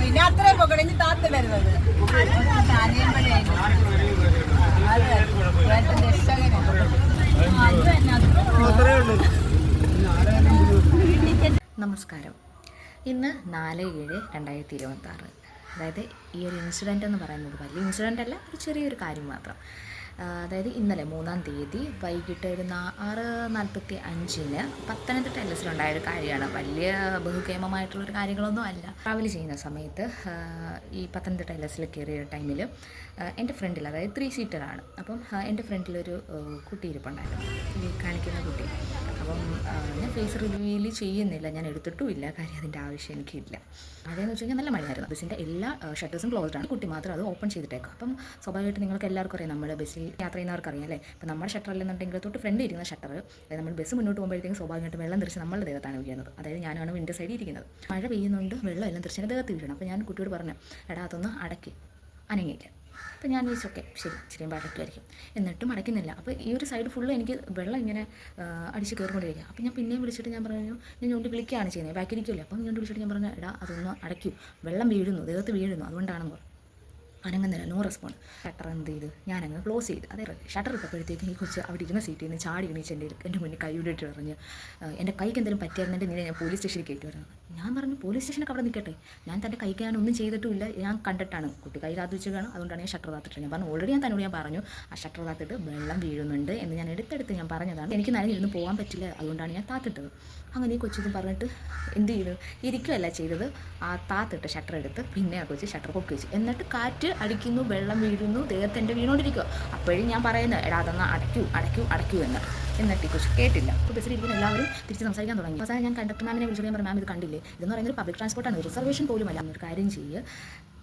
പിന്നെ അത്രയും പൊക്കണെങ്കിൽ താത്ത വരുന്നത് നമസ്കാരം. ഇന്ന് 4/7/2026. അതായത് ഈ ഒരു ഇൻസിഡൻ്റ് എന്ന് പറയുന്നത് വലിയ ഇൻസിഡൻ്റ് അല്ല, ഒരു ചെറിയൊരു കാര്യം മാത്രം. അതായത് ഇന്നലെ 3-ാം തീയതി വൈകിട്ട് ഒരു 6:45 പത്തനംതിട്ട LSലുണ്ടായ ഒരു കാര്യമാണ്. വലിയ ബഹുകേമമായിട്ടുള്ളൊരു കാര്യങ്ങളൊന്നും അല്ല. ട്രാവൽ ചെയ്യുന്ന സമയത്ത് ഈ പത്തനംതിട്ട LSൽ കയറിയ ടൈമിൽ എൻ്റെ ഫ്രണ്ടിൽ, അതായത് 3 സീറ്ററാണ്, അപ്പം എൻ്റെ ഫ്രണ്ടിലൊരു കുട്ടി ഇരിപ്പുണ്ടായിരുന്നു, ഈ കാണിക്കുന്ന കുട്ടി. അപ്പം ഞാൻ ഫേസ് റിവീൽ ചെയ്യുന്നില്ല, ഞാൻ എടുത്തിട്ടുമില്ല, കാര്യം അതിൻ്റെ ആവശ്യം എനിക്കില്ല. മഴയെന്ന് വെച്ച് കഴിഞ്ഞാൽ നല്ല മഴയായിരുന്നു. ബസ്സിൻ്റെ എല്ലാ ഷട്ടേഴ്സും ക്ലോസ്ഡ് ആണ്, കുട്ടി മാത്രം അത് ഓപ്പൺ ചെയ്തിട്ടേക്കും. അപ്പം സ്വാഭാവികമായിട്ട് നിങ്ങൾക്ക് എല്ലാവർക്കും അറിയാം, നമ്മൾ ബസ്സിൽ യാത്ര ചെയ്യുന്നവർക്ക് അറിയാം അല്ലേ. ഇപ്പം നമ്മുടെ ഷട്ടർ അല്ലെന്നുണ്ടെങ്കിൽ തൊട്ട് ഫ്രണ്ട് ഇരിക്കുന്ന ഷട്ടർ, അതായത് നമ്മൾ ബസ് മുന്നോട്ട് പോകുമ്പോഴത്തേക്കും സ്വാഭാവികമായിട്ട് വെള്ളം തെറിച്ച് നമ്മളുടെ ദേഹത്താണ് വീഴുന്നത്. അതായത് ഞാനാണ് വിൻഡോ സൈഡിൽ ഇരിക്കുന്നത്, മഴ പെയ്യുന്നുണ്ട്, വെള്ളം എല്ലാം തെറിച്ച് എൻ്റെ ദേഹത്ത് വീഴണം. അപ്പോൾ ഞാൻ കുട്ടിയോട് പറഞ്ഞു, എടാ അതൊന്ന് അടയ്ക്ക്, അനങ്ങിയില്ല. അപ്പോൾ ഞാൻ ചോദിച്ചു, ഓക്കെ ശരി, ഇച്ചിരിയും അടയ്ക്കുമായിരിക്കും. എന്നിട്ടും അടയ്ക്കുന്നില്ല. അപ്പോൾ ഈ ഒരു സൈഡ് ഫുള്ള് എനിക്ക് വെള്ളം ഇങ്ങനെ അടിച്ച് കയറിക്കൊണ്ടിരിക്കുക. അപ്പോൾ ഞാൻ പിന്നെയും വിളിച്ചിട്ട് ഞാൻ പറഞ്ഞു, ഞാൻ ഞോണ്ട് വിളിക്കുകയാണ് ചെയ്യുന്നത്, ബാക്കിരിക്കുമല്ലോ. അപ്പം ഞോണ്ട് വിളിച്ചിട്ട് ഞാൻ പറഞ്ഞു, എടാ അതൊന്ന് അടയ്ക്കൂ, വെള്ളം വീഴുന്നു, ദേഹത്ത് വീഴുന്നു, അതുകൊണ്ടാണെന്ന് പറഞ്ഞു. അനങ്ങുന്നില്ല, നോ റെസ്പോണ്ട്. ഷട്ടർ എന്ത് ചെയ്ത് ഞാനങ്ങ് ക്ലോസ് ചെയ്ത്. അതായത് ഷട്ടർ ഇട്ടപ്പോഴത്തേക്ക് ഈ കൊച്ച് അവിടെ ഇരുന്ന സീറ്റിൽ നിന്ന് ചാടി എണീച്ച് എൻ്റെ മുന്നിൽ കൈവിടിട്ട് പറഞ്ഞ്, എൻ്റെ കൈക്ക് എന്തെങ്കിലും പറ്റിയായിരുന്നെങ്കിൽ ഞാൻ പോലീസ് സ്റ്റേഷനിൽ കയറ്റുമായിരുന്നു. ഞാൻ പറഞ്ഞു, പോലീസ് സ്റ്റേഷനൊക്കെ അവിടെ നിൽക്കട്ടെ, ഞാൻ തൻ്റെ കൈക്ക് ഞാനൊന്നും ചെയ്തിട്ടുമില്ല, ഞാൻ കണ്ടിട്ടാണ് കുട്ടി കൈ കാത്തു വെച്ച് കാണും, അതുകൊണ്ടാണ് ഞാൻ ഷട്ടർ കാത്തിട്ട്. ഞാൻ പറഞ്ഞു, ഓൾറെഡി ഞാൻ തന്നോട് ഞാൻ പറഞ്ഞു, ആ ഷട്ടർ കാത്തിട്ട് വെള്ളം വീഴുന്നുണ്ട് എന്ന് ഞാൻ എടുത്തെടുത്ത് ഞാൻ പറഞ്ഞതാണ്, എനിക്ക് നനഞ്ഞിരുന്ന് പോകാൻ പറ്റില്ല, അതുകൊണ്ടാണ് ഞാൻ താത്തിട്ടത്. അങ്ങനെ ഈ കൊച്ചിതും പറഞ്ഞിട്ട് എന്ത് ചെയ്തു, ഇരിക്കുകയല്ല ചെയ്തത്, ആ താത്തിട്ട് ഷട്ടർ എടുത്ത് പിന്നെ ആ കൊച്ച് ഷട്ടർ പൊക്കി വെച്ച്, എന്നിട്ട് കാറ്റ് അടിക്കുന്നു, വെള്ളം വീഴുന്നു, ദേഹത്ത് എൻ്റെ വീണോണ്ടിരിക്കുക. അപ്പോഴും ഞാൻ പറയുന്നത്, എടാ അതൊന്ന് അടയ്ക്കൂ എന്ന്. എന്നിട്ട് ഈ കൊച്ച് കേട്ടില്ല. അപ്പോൾ ബസ്സിലിരിക്കുന്ന എല്ലാവരും തിരിച്ച് സംസാരിക്കാൻ തുടങ്ങി. അവസാനം ഞാൻ കണ്ടക്ടർ മാമിനെ വിളിച്ചു, ഞാൻ പറഞ്ഞു, മാം ഇത് കണ്ടില്ലേ, ഇതെന്ന് പറയുന്നത് പബ്ലിക് ട്രാൻസ്പോർട്ടാണ്, റിസർവേഷൻ പോലും അല്ല. ഒരു കാര്യം ചെയ്യുക,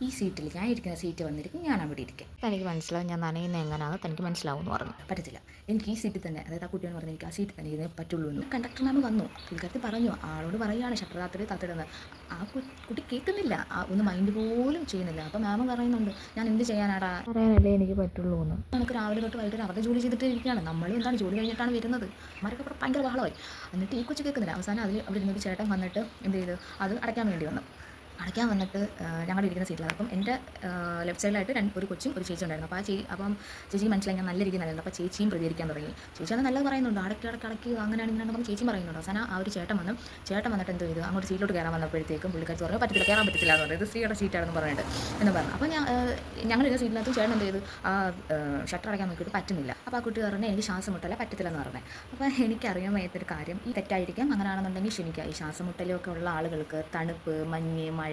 ഈ സീറ്റിൽ ഞാൻ ഇരിക്കുന്ന സീറ്റ് വന്നിരിക്കും, ഞാൻ അവിടെ ഇരിക്കാം, തനിക്ക് മനസ്സിലാവും ഞാൻ നനയുന്ന എങ്ങനെയാണ്, തനിക്ക് മനസ്സിലാവും എന്ന് പറഞ്ഞു. പറ്റത്തില്ല, എനിക്ക് ഈ സീറ്റിൽ തന്നെ, അതായത് ആ കുട്ടിയോട് പറഞ്ഞു, എനിക്ക് ആ സീറ്റിൽ തന്നെ ഇരുന്നേ പറ്റുള്ളൂ എന്ന്. കണ്ടക്ടർ മാം വന്നു, പുള്ളിക്കാരത്തിൽ പറഞ്ഞു, ആളോട് പറയുകയാണ് ഷട്ടർ താത്തിടുന്നത്. ആ കുട്ടി കേൾക്കുന്നില്ല, ഒന്ന് മൈൻഡ് പോലും ചെയ്യുന്നില്ല. അപ്പോൾ മാം പറയുന്നുണ്ട്, ഞാൻ എന്ത് ചെയ്യാനാടാ, പറയാനല്ലേ എനിക്ക് പറ്റുള്ളൂ എന്ന്. നമുക്ക് രാവിലെ തൊട്ട് വൈകിട്ട് അവരുടെ ജോലി ചെയ്തിട്ട് ഇരിക്കുകയാണ്, നമ്മൾ എന്താണ് ജോലി കഴിഞ്ഞിട്ടാണ് വരുന്നത്. അവരൊക്കെ ഭയങ്കര ബഹളമായി. എന്നിട്ട് ഈ കൊച്ചു കേൾക്കുന്നില്ല. അവസാനം അതിൽ അവിടെ ഇരുന്നൊരു ചേട്ടൻ വന്നിട്ട് എന്ത് ചെയ്തു, അത് അടയ്ക്കാൻ വേണ്ടി വന്നു. അടയ്ക്കാൻ വന്നിട്ട് ഞങ്ങളുടെ ഇരിക്കുന്ന സീറ്റിലാണ്. അപ്പം എൻ്റെ ലെഫ്റ്റ് സൈഡിലായിട്ട് ഒരു കൊച്ചും ഒരു ചേച്ചി ഉണ്ടായിരുന്നു. അപ്പോൾ അപ്പം ചേച്ചിക്ക് മനസ്സിലായി ഞാൻ നല്ല ഇരിക്കുന്നുണ്ടായിരുന്നു. അപ്പോൾ ചേച്ചിയും പ്രതികരിക്കാൻ തുടങ്ങി. ചേച്ചിയാണ് നല്ലത് പറയുന്നുണ്ട്, അടയ്ക്ക് അങ്ങനെയാണ് ഇങ്ങനെയാണ് അപ്പം ചേച്ചിയും പറയുന്നുണ്ട്. അവസാനം ആ ഒരു ചേട്ടൻ വന്നിട്ട് എന്ത് ചെയ്തു, അങ്ങോട്ട് സീറ്റിലോട്ട് കയറാൻ വന്നപ്പോഴത്തേക്കും പുള്ളിക്കാർ പറഞ്ഞു, പറ്റത്തില്ല, കയറാൻ പറ്റത്തില്ല എന്ന് പറയുന്നത്, സ്ത്രീയുടെ സീറ്റാണെന്ന് പറഞ്ഞിട്ട് എന്ന് പറഞ്ഞു. അപ്പോൾ ഞങ്ങളിരുന്ന സീറ്റിനകത്തും ചേട്ടൻ എന്ത് ചെയ്തു, ആ ഷട്ടർ അടയ്ക്കാൻ നോക്കിയിട്ട് പറ്റുന്നില്ല. അപ്പോൾ ആ കുട്ടി പറഞ്ഞു, എനിക്ക് ശ്വാസം മുട്ടല്ല, പറ്റത്തില്ല എന്ന് പറഞ്ഞത്. അപ്പോൾ എനിക്കറിയാൻ വയ്യാത്തൊരു കാര്യം, ഈ തെറ്റായിരിക്കാം, അങ്ങനെയാണെന്നുണ്ടെങ്കിൽ ക്ഷമിക്കുക. ഈ ശ്വാസം മുട്ടലൊക്കെ ഉള്ള ആളുകൾക്ക് തണുപ്പ്, മഞ്ഞ്, മഴ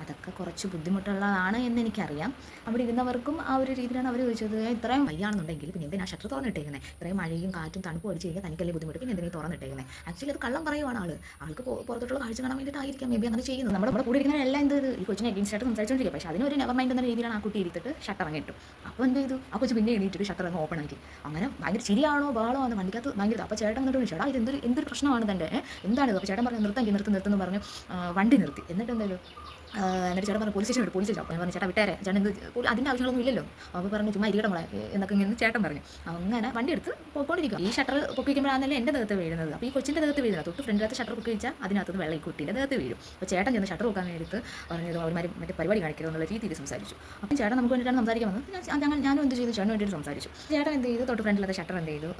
അതൊക്കെ കുറച്ച് ബുദ്ധിമുട്ടുള്ളതാണ് എന്ന് എനിക്കറിയാം. അവിടെ ഇരുന്നവർക്കും ആ ഒരു രീതിയിലാണ് അവർ ചോദിച്ചത്, ഇത്രയും വയ്യാണെന്നുണ്ടെങ്കിൽ പിന്നെ എന്തിനാ ഷട്ടർ തുറന്നിട്ടേക്കുന്നത്, ഇത്രയും മഴയും കാറ്റും തണുപ്പും അടിച്ച് കഴിഞ്ഞാൽ തനിക്കല്ലേ ബുദ്ധിമുട്ട്, പിന്നെ എന്തിനാ തുറന്നിട്ടേക്കുന്നത്. ആക്ച്വലി അത് കള്ളം പറയുവാണ്, ആൾക്ക് പുറത്തോട്ടുള്ള കാഴ്ച കാണാൻ വേണ്ടിയിട്ടായിരിക്കാം മേ ബി അങ്ങനെ ചെയ്യുന്നത്. നമ്മുടെ കൂടെ ഇരിക്കുന്ന എല്ലാം എന്ത് ഈ കൊച്ചിനെ എഗെയിൻസ്റ്റായിട്ട് സംസാരിച്ചുകൊണ്ടിരിക്കുക. പക്ഷേ അതിനൊരു നെവർ മൈൻഡ് എന്ന രീതിയിലാണ് ആ കുട്ടി ഇരുത്തിട്ട് ഷട്ടർ അങ്ങിട്ടു. അപ്പോൾ എന്ത് ചെയ്തു, ആ കൊച്ചു പിന്നെ എണീറ്റിട്ട് ഷട്ടർ അങ്ങ് ഓപ്പൺ ആക്കി. അങ്ങനെ ഭയങ്കര ചിരിയാണോ ബഹളോ ആണ് വണ്ടിക്കകത്ത് ഭയങ്കര. അപ്പോൾ ചേട്ടൻ എന്നിട്ട് വിളിച്ചു, ഇത് എന്തൊരു പ്രശ്നമാണ് തൻ്റെ, എന്താണിത്. അപ്പോൾ ചേട്ടൻ പറഞ്ഞു, നിർത്തുന്നു പറഞ്ഞു, വണ്ടി നിർത്തി. എന്നിട്ട് എന്തായാലും എന്നിട്ട് ചേട്ടൻ പറഞ്ഞു, പോലീസ് സ്റ്റേഷൻ അപ്പോൾ ഞാൻ പറഞ്ഞു, ചേട്ടാ വിട്ടേരെ, ചേട്ടൻ എന്ത് അതിൻ്റെ ആവശ്യങ്ങളൊന്നും ഇല്ലല്ലോ. അപ്പോൾ പറഞ്ഞു, ചുമ്മാ ഇരിക്കട്ടെ മോളെ എന്നൊക്കെ ഇങ്ങനെ ചേട്ടൻ പറഞ്ഞു. അങ്ങനെ വണ്ടി എടുത്ത് പോയിക്കൊണ്ടിരിക്കുക. ഈ ഷട്ടർ പൊക്കി വയ്ക്കുമ്പോഴാണല്ലേ എൻ്റെ ദേഹത്ത് വീഴുന്നത്. അപ്പോൾ ഈ കൊച്ചിൻ്റെ ദേഹത്ത് വീഴുന്നത്, തൊട്ട് ഫ്രണ്ടിനകത്ത് ഷട്ടർ പൊക്കി വെച്ചാൽ അതിനകത്ത് വെള്ളം ഈ കുട്ടീൻ്റെ ദേഹത്ത് വീഴും. അപ്പോൾ ചേട്ടൻ ചെന്ന് ഷട്ടർ പൊക്കാൻ വേണ്ടിയിട്ട് പറഞ്ഞത് അവന്മാർ മറ്റേ പരിപാടി കാണിക്കരുത് എന്നുള്ള രീതിയിൽ സംസാരിച്ചു. അപ്പം ചേട്ടൻ നമുക്ക് വേണ്ടിയിട്ടാണ് സംസാരിക്കാൻ വന്നത്. ഞാനും എന്ത് ചെയ്തു, ചേട്ടന് വേണ്ടിയിട്ട് സംസാരിച്ചു. ചേട്ടൻ എന്ത് ചെയ്തു, തൊട്ട് ഫ്രണ്ടിലത്തെ ഷട്ടർ എന്ത് ചെയ്തു,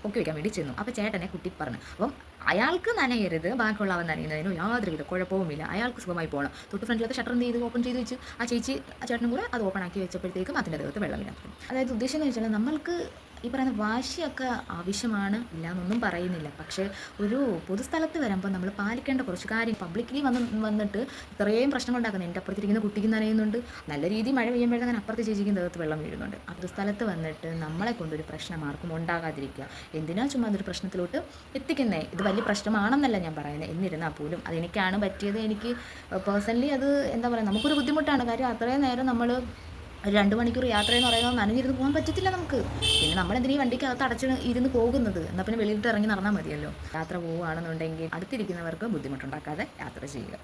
പൊക്കി വയ്ക്കാൻ വേണ്ടി ചെന്നു. അപ്പോൾ ചേട്ടനെ കുട്ടി പറഞ്ഞു, അപ്പം അയാൾക്ക് നനയരുത്, ബാക്കിയുള്ളവൻ നനയുന്നതിനും യാതൊരുവിധ കുഴപ്പവുമില്ല, അയാൾക്ക് സുഖമായി പോകണം. തൊട്ട് ഫ്രണ്ടിലത്തെ ഷട്ടർ എന്ത് ചെയ്തു, ഓപ്പൺ ചെയ്ത് വെച്ച് ആ ചേട്ടനും കൂടെ അത് ഓപ്പൺ ആക്കി വെച്ചപ്പോഴത്തേക്കും അതിൻ്റെ ദേഹത്ത് വെള്ളം വീണാൻ. അതായത് ഉദ്ദേശം എന്ന് വെച്ചാൽ, നമ്മൾക്ക് ഈ പറയുന്ന വാശിയൊക്കെ ആവശ്യമാണ്, ഇല്ല എന്നൊന്നും പറയുന്നില്ല. പക്ഷേ ഒരു പൊതുസ്ഥലത്ത് വരുമ്പോൾ നമ്മൾ പാലിക്കേണ്ട കുറച്ച് കാര്യം, പബ്ലിക്കലി വന്നിട്ട് ഇത്രയും പ്രശ്നങ്ങൾ ഉണ്ടാക്കുന്നത്, എൻ്റെ അപ്പുറത്തിരിക്കുന്ന കുട്ടിക്ക് നനയുന്നുണ്ട്, നല്ല രീതിയിൽ മഴ പെയ്യുമ്പോഴത്തേക്കും അപ്പുറത്ത് ചേച്ചിക്കും ദേഹത്ത് വെള്ളം വീഴുന്നുണ്ട്. ആ പൊതുസ്ഥലത്ത് വന്നിട്ട് നമ്മളെ കൊണ്ടൊരു പ്രശ്നം ആർക്കും ഉണ്ടാകാതിരിക്കുക. എന്തിനാ ചുമ്മാ അതൊരു പ്രശ്നത്തിലോട്ട് എത്തിക്കുന്നേ. ഇത് വലിയ പ്രശ്നമാണെന്നല്ല ഞാൻ പറയുന്നത്, എന്നിരുന്നാൽ പോലും അതെനിക്കാണ് പറ്റിയത്. എനിക്ക് പേഴ്സണലി അത് എന്താ പറയുക, നമുക്കൊരു ബുദ്ധിമുട്ടാണ്. കാര്യം അത്രയും നേരം നമ്മൾ ഒരു 2 മണിക്കൂർ യാത്ര എന്ന് പറയുന്നത് നനഞ്ഞിരുന്ന് പോകാൻ പറ്റത്തില്ല നമുക്ക്. പിന്നെ നമ്മളെന്തിനാ ഈ വണ്ടിക്കകത്ത് അടച്ച് ഇരുന്ന് പോകുന്നത്, എന്നാൽ പിന്നെ വെളിയിലിട്ട് ഇറങ്ങി നടന്നാൽ മതിയല്ലോ. യാത്ര പോവുകയാണെന്നുണ്ടെങ്കിൽ അടുത്തിരിക്കുന്നവർക്ക് ബുദ്ധിമുട്ടുണ്ടാക്കാതെ യാത്ര ചെയ്യുക.